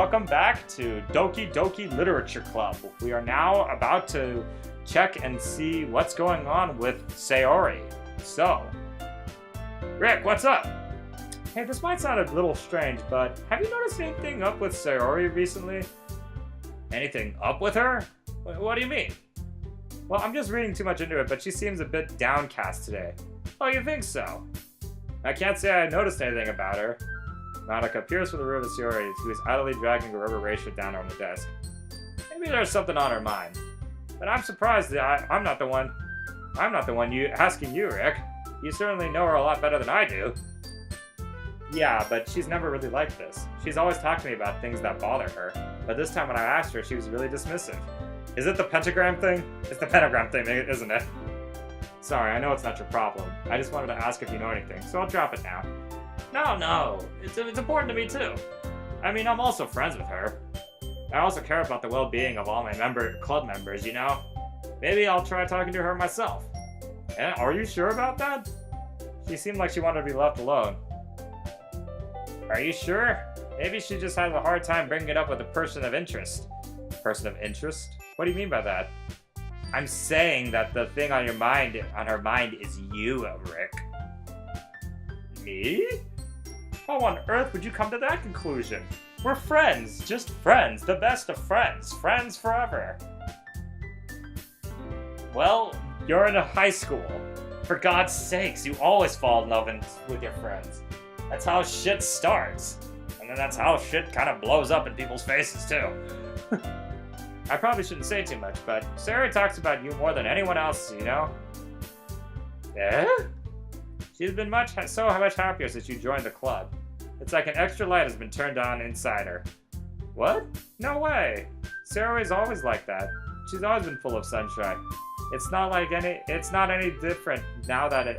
welcome back to Doki Doki Literature Club. We are now about to check and see what's going on with Sayori. So, Rick, what's up? Hey, this might sound a little strange, but have you noticed anything up with Sayori recently? Anything up with her? What do you mean? Well, I'm just reading too much into it, but she seems a bit downcast today. Oh, you think so? I can't say I noticed anything about her. Madoka appears from the room of Sayori, who is idly dragging a rubber razor down on the desk. Maybe there's something on her mind. But I'm surprised that I'm not the one asking you, Rick. You certainly know her a lot better than I do. Yeah, but she's never really like this. She's always talked to me about things that bother her, but this time when I asked her, she was really dismissive. Is it the pentagram thing? It's the pentagram thing, isn't it? Sorry, I know it's not your problem. I just wanted to ask if you know anything, so I'll drop it now. No, it's important to me too. I mean, I'm also friends with her. I also care about the well-being of all my club members, you know? Maybe I'll try talking to her myself. And are you sure about that? She seemed like she wanted to be left alone. Are you sure? Maybe she just has a hard time bringing it up with a person of interest. Person of interest? What do you mean by that? I'm saying that the thing on her mind is you, Rick. Me? How on earth would you come to that conclusion? We're friends, just friends, the best of friends, friends forever. Well, you're in a high school. For God's sakes, you always fall in love with your friends. That's how shit starts. And then that's how shit kind of blows up in people's faces, too. I probably shouldn't say too much, but Sarah talks about you more than anyone else, you know? Yeah? She's been so much happier since you joined the club. It's like an extra light has been turned on inside her. What? No way! Sarah is always like that. She's always been full of sunshine. It's not any different now than it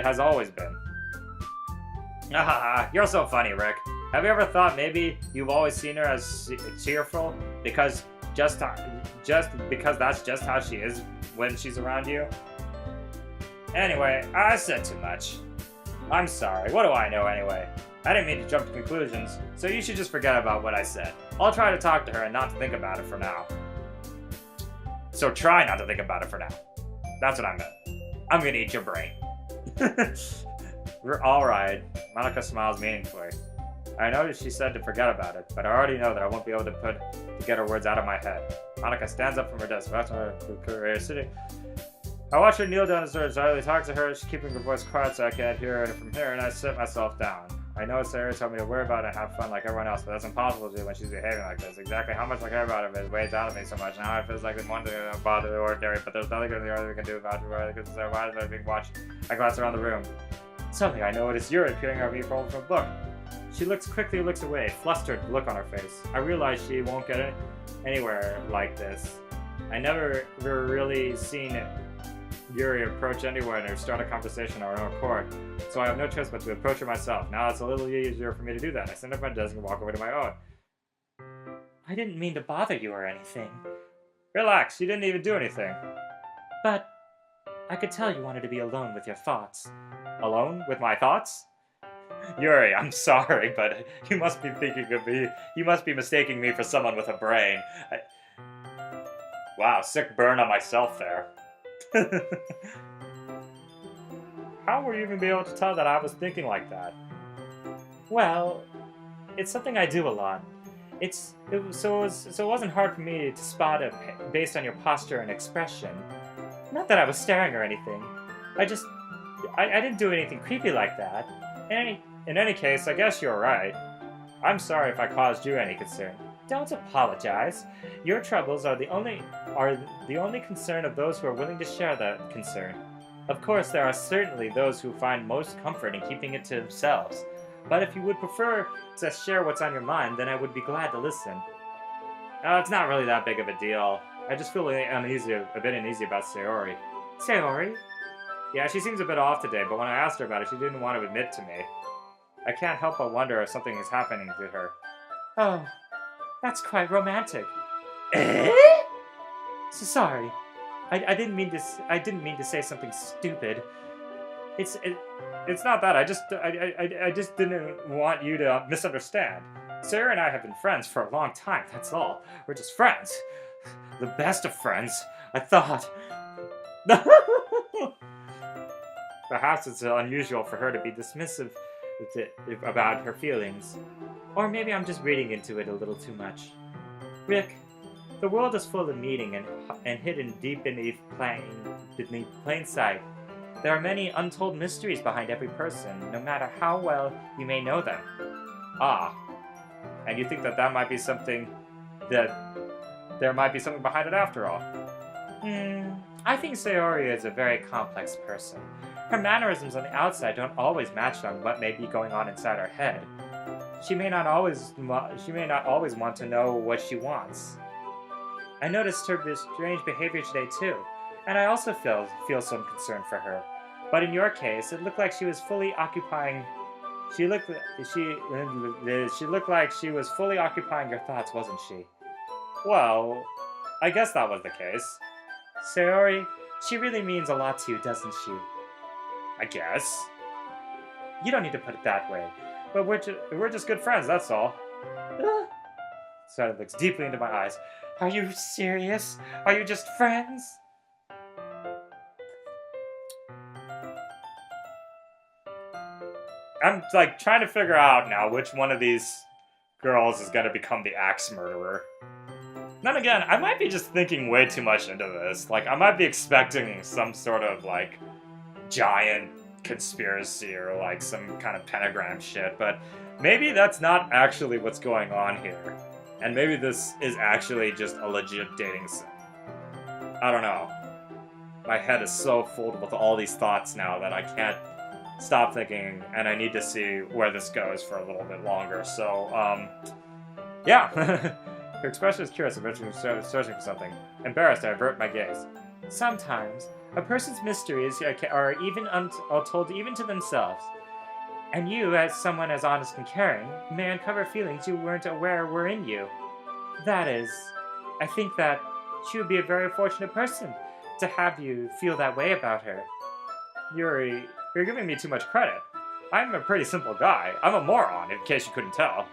has always been. Ah, you're so funny, Rick. Have you ever thought maybe you've always seen her as cheerful because just because that's just how she is when she's around you? Anyway, I said too much. I'm sorry. What do I know anyway? I didn't mean to jump to conclusions, so you should just forget about what I said. I'll try to talk to her and not to think about it for now. So try not to think about it for now. That's what I meant. I'm gonna eat your brain. We're alright. Madoka smiles meaningfully. I know she said to forget about it, but I already know that I won't be able to get her words out of my head. Madoka stands up from her desk, sitting. I watch her kneel down as I talk to her. She's keeping her voice quiet so I can't hear her from here, and I sit myself down. I know Sarah told me to worry about it and have fun like everyone else, but that's impossible to do when she's behaving like this. Exactly how much I care about it weighs down on me so much. Now it feels like it's one thing that bother the ordinary, but there's nothing good we can do about it because why is there being watched? I glance around the room. Suddenly I know it is Yuri peering at me from a book. She quickly looks away, flustered look on her face. I realize she won't get anywhere like this. I never really seen Yuri approach anyone or start a conversation on her own accord, so I have no choice but to approach her myself. Now it's a little easier for me to do that. I stand up at my desk and walk over to my own. I didn't mean to bother you or anything. Relax, you didn't even do anything. But I could tell you wanted to be alone with your thoughts. Alone with my thoughts? Yuri, I'm sorry, but you must be thinking of me. You must be mistaking me for someone with a brain. Wow, sick burn on myself there. How were you even be able to tell that I was thinking like that? Well, it's something I do a lot. It wasn't hard for me to spot it based on your posture and expression. Not that I was staring or anything. I didn't do anything creepy like that. In any case, I guess you're right. I'm sorry if I caused you any concern. Don't apologize. Your troubles are the only concern of those who are willing to share that concern. Of course, there are certainly those who find most comfort in keeping it to themselves. But if you would prefer to share what's on your mind, then I would be glad to listen. It's not really that big of a deal. I just feel a bit uneasy about Sayori. Sayori? Yeah, she seems a bit off today, but when I asked her about it, she didn't want to admit to me. I can't help but wonder if something is happening to her. Oh, that's quite romantic. Eh? So sorry. I didn't mean to say something stupid. It's not that. I just didn't want you to misunderstand. Sarah and I have been friends for a long time. That's all. We're just friends. The best of friends. I thought. Perhaps it's unusual for her to be dismissive about her feelings. Or maybe I'm just reading into it a little too much. Rick, the world is full of meaning and hidden deep beneath plain sight. There are many untold mysteries behind every person, no matter how well you may know them. Ah, and you think that might be something that there might be something behind it after all? I think Sayori is a very complex person. Her mannerisms on the outside don't always match on what may be going on inside her head. She may not always want to know what she wants. I noticed her strange behavior today too, and I also feel some concern for her. But in your case, it looked like she was fully occupying. She looked like she was fully occupying your thoughts, wasn't she? Well, I guess that was the case. Sayori, she really means a lot to you, doesn't she? I guess. You don't need to put it that way. But we're just good friends, that's all. Sarah looks deeply into my eyes. Are you serious? Are you just friends? I'm like trying to figure out now which one of these girls is gonna become the axe murderer. Then again, I might be just thinking way too much into this. Like, I might be expecting some sort of, like, giant conspiracy or, like, some kind of pentagram shit, but maybe that's not actually what's going on here. And maybe this is actually just a legit dating sim. I don't know. My head is so full with all these thoughts now that I can't stop thinking, and I need to see where this goes for a little bit longer. So, yeah. Her expression is curious, eventually searching for something. Embarrassed, I avert my gaze. Sometimes, a person's mysteries are even untold even to themselves. And you, as someone as honest and caring, may uncover feelings you weren't aware were in you. That is, I think that she would be a very fortunate person to have you feel that way about her. Yuri, you're giving me too much credit. I'm a pretty simple guy. I'm a moron, in case you couldn't tell.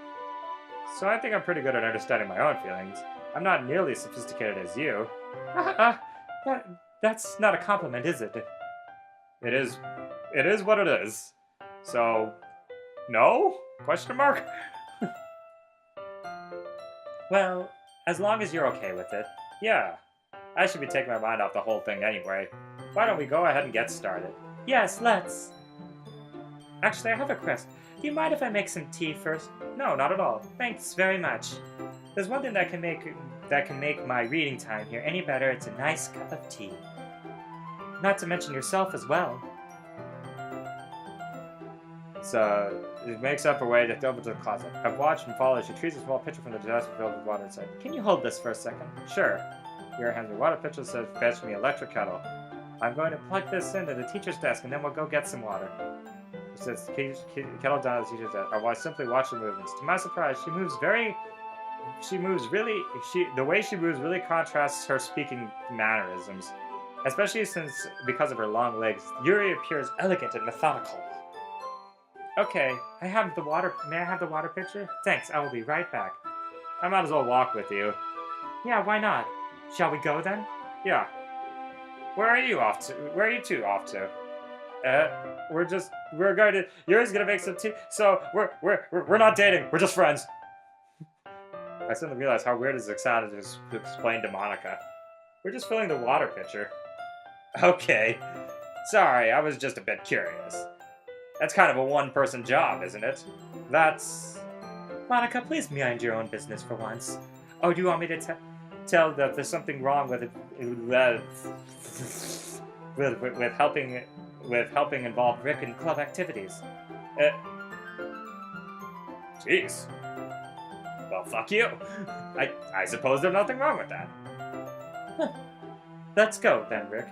So I think I'm pretty good at understanding my own feelings. I'm not nearly as sophisticated as you. That's not a compliment, is it? It is what it is. So, no? Question mark? Well, as long as you're okay with it. Yeah. I should be taking my mind off the whole thing anyway. Why don't we go ahead and get started? Yes, let's. Actually, I have a request. Do you mind if I make some tea first? No, not at all. Thanks very much. There's one thing that can make my reading time here any better. It's a nice cup of tea. Not to mention yourself as well. So, it makes up her way to over to the closet. I've watched and followed as she retrieves a small pitcher from the desk filled with water and said, "Can you hold this for a second?" Sure. Here hands me a water pitcher and says, "Fetch me electric kettle." I'm going to plug this into the teacher's desk and then we'll go get some water. She says, kettle down at the teacher's desk. I simply watch the movements. To my surprise, the way she moves really contrasts her speaking mannerisms. Especially because of her long legs, Yuri appears elegant and methodical. Okay, may I have the water pitcher? Thanks, I will be right back. I might as well walk with you. Yeah, why not? Shall we go then? Yeah. Where are you two off to? Yuri's gonna make some tea, so we're not dating, we're just friends. I suddenly realized how weird it sounded to explain to Monica. We're just filling the water pitcher. Okay. Sorry, I was just a bit curious. That's kind of a one-person job, isn't it? Monica, please mind your own business for once. Oh, do you want me to tell that there's something wrong with helping involve Rick in club activities? Jeez. Well, fuck you. I suppose there's nothing wrong with that. Let's go, then, Rick.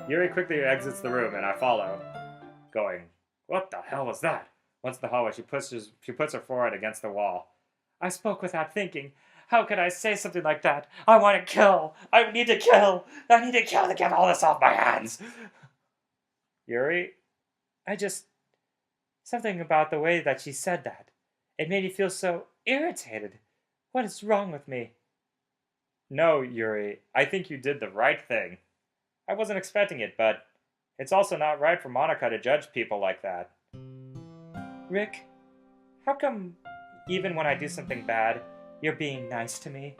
Yuri quickly exits the room, and I follow, going, "What the hell was that?" Once in the hallway, she puts her forehead against the wall. I spoke without thinking. How could I say something like that? I want to kill! I need to kill! I need to kill to get all this off my hands! Yuri, I just... Something about the way that she said that. It made me feel so irritated. What is wrong with me? No, Yuri, I think you did the right thing. I wasn't expecting it, but it's also not right for Monica to judge people like that. Rick, how come even when I do something bad, you're being nice to me?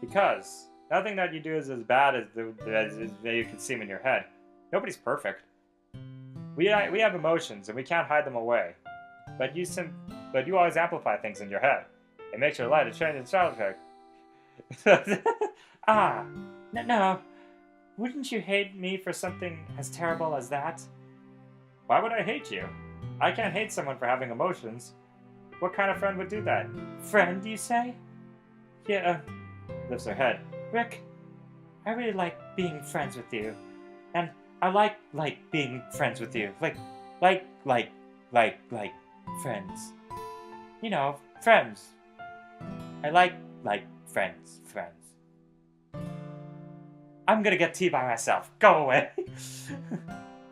Because nothing that you do is as bad as you can seem in your head. Nobody's perfect. We have emotions and we can't hide them away. But you always amplify things in your head. It makes your light a change in sound effect. No. Wouldn't you hate me for something as terrible as that? Why would I hate you? I can't hate someone for having emotions. What kind of friend would do that? Friend, you say? Yeah, lifts her head. Rick, I really like being friends with you. And I like being friends with you. Like friends. You know, friends. I like friends. I'm gonna get tea by myself. Go away.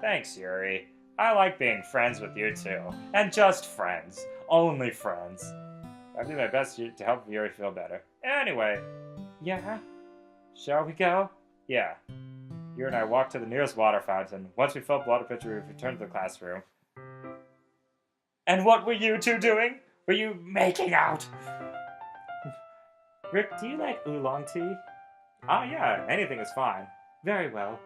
Thanks, Yuri. I like being friends with you too. And just friends. Only friends. I'll do my best to help Yuri feel better. Anyway. Yeah? Shall we go? Yeah. Yuri and I walked to the nearest water fountain. Once we filled the water pitcher, we returned to the classroom. And what were you two doing? Were you making out? Rick, do you like oolong tea? Ah, yeah, anything is fine. Very well.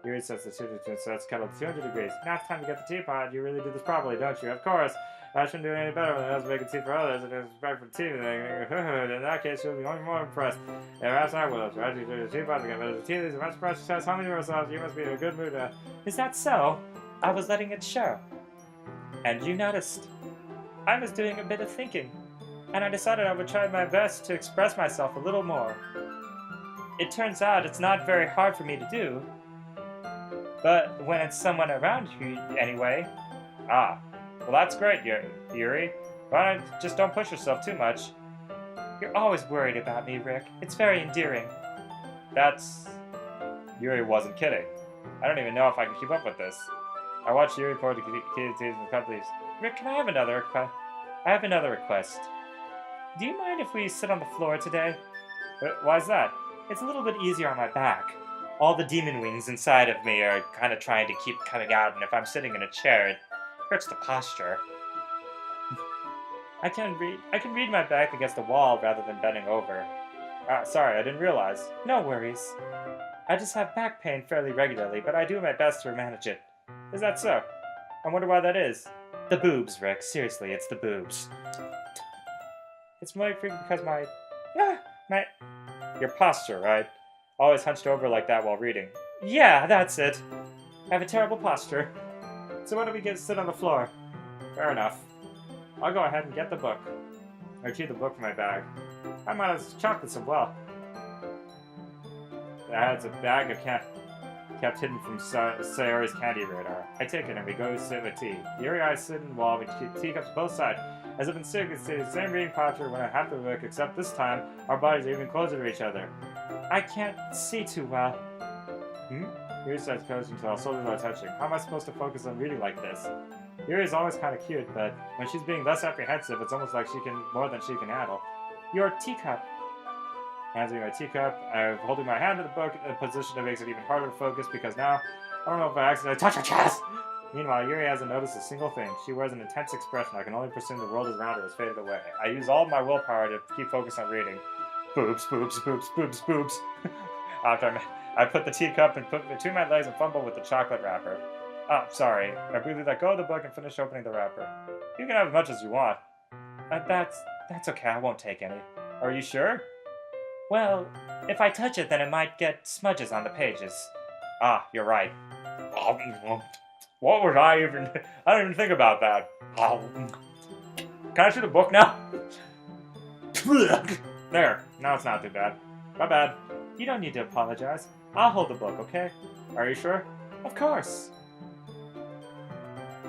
Yuri sets the temperature so it's kettle to 200 degrees. Now it's time to get the teapot. You really do this properly, don't you? Of course. I shouldn't do any better when I was making tea for others. It is right for tea. In that case, you'll be only more impressed. And perhaps I will. Try to do the teapot to get better the tea. These are much precious. Says, how many yourselves? You must be in a good mood. Is that so? I was letting it show. And you noticed. I was doing a bit of thinking. And I decided I would try my best to express myself a little more. It turns out it's not very hard for me to do. But when it's someone around you anyway. Ah, well that's great, Yuri. Why just don't push yourself too much. You're always worried about me, Rick. It's very endearing. Yuri wasn't kidding. I don't even know if I can keep up with this. I watched Yuri pour the kids with companies. Rick, can I have another request? I have another request. Do you mind if we sit on the floor today? Why's that? It's a little bit easier on my back. All the demon wings inside of me are kind of trying to keep coming out, and if I'm sitting in a chair, it hurts the posture. I can read my back against the wall rather than bending over. Sorry, I didn't realize. No worries. I just have back pain fairly regularly, but I do my best to manage it. Is that so? I wonder why that is. The boobs, Rick. Seriously, it's the boobs. It's more because your posture, right? Always hunched over like that while reading. Yeah, that's it. I have a terrible posture. So why don't we sit on the floor? Fair enough. I'll go ahead and get the book. I retrieve the book from my bag. I might have chocolates as well. It has a bag of kept hidden from Sayori's candy radar. I take it and we go sit with tea. Yuri and I sit in the wall with teacups both sides. As if in sync, it's the same reading posture when I have to look, except this time, our bodies are even closer to each other. I can't see too well. Yuri starts coaching until our shoulders are touching. How am I supposed to focus on reading like this? Yuri is always kind of cute, but when she's being less apprehensive, it's almost like she can more than she can handle. Your teacup. Hands me my teacup. I'm holding my hand to the book in a position that makes it even harder to focus because now, I don't know if I accidentally touch her chest! Meanwhile, Yuri hasn't noticed a single thing. She wears an intense expression. I can only presume the world around her has faded away. I use all of my willpower to keep focused on reading. Boobs, boobs, boobs, boobs, boobs. After I put the teacup and put it between my legs and fumble with the chocolate wrapper. Oh, sorry. I briefly let go of the book and finish opening the wrapper. You can have as much as you want. That's okay. I won't take any. Are you sure? Well, if I touch it, then it might get smudges on the pages. Ah, you're right. What was I even... I didn't even think about that. Can I see the book now? There. Now it's not too bad. My bad. You don't need to apologize. I'll hold the book, okay? Are you sure? Of course.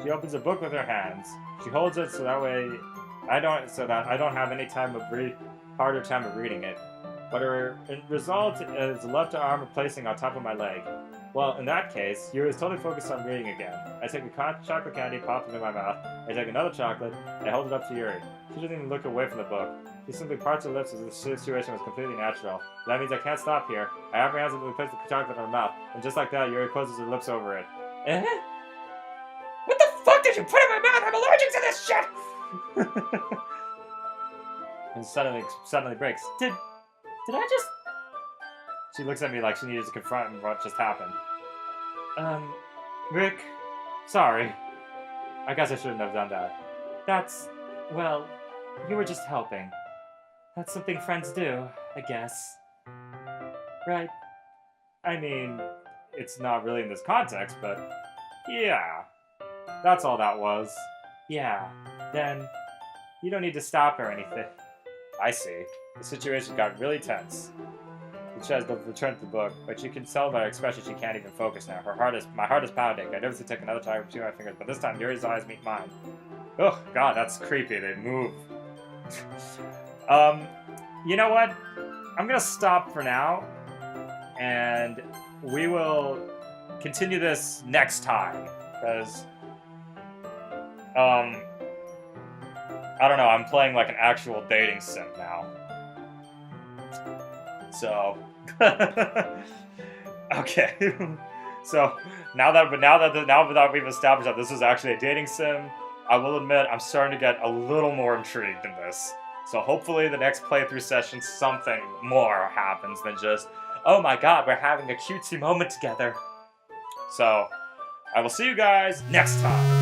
She opens the book with her hands. She holds it so that I don't have any time of harder time of reading it. But her result is the left arm placing on top of my leg. Well, in that case, Yuri is totally focused on reading again. I take a chocolate candy, pop it in my mouth. I take another chocolate, and I hold it up to Yuri. She doesn't even look away from the book. She simply parts her lips as if the situation was completely natural. That means I can't stop here. I apprehensively place the chocolate in her mouth, and just like that, Yuri closes her lips over it. Eh? What the fuck did you put in my mouth? I'm allergic to this shit! And suddenly breaks. Did I just... She looks at me like she needed to confront what just happened. Rick, sorry. I guess I shouldn't have done that. That's... well, you were just helping. That's something friends do, I guess. Right? I mean, it's not really in this context, but... yeah. That's all that was. Yeah. Then, you don't need to stop or anything. I see. The situation got really tense. She has returned to the book, but you can tell by her expression she can't even focus now. My heart is pounding. I nervously take another target between my fingers, but this time Yuri's eyes meet mine. Oh, God, that's creepy. They move. You know what? I'm gonna stop for now, and we will continue this next time, because, I don't know, I'm playing like an actual dating sim now. So, okay. So now that we've established that this is actually a dating sim, I will admit I'm starting to get a little more intrigued in this. So hopefully the next playthrough session something more happens than just, oh my god, we're having a cutesy moment together. So I will see you guys next time.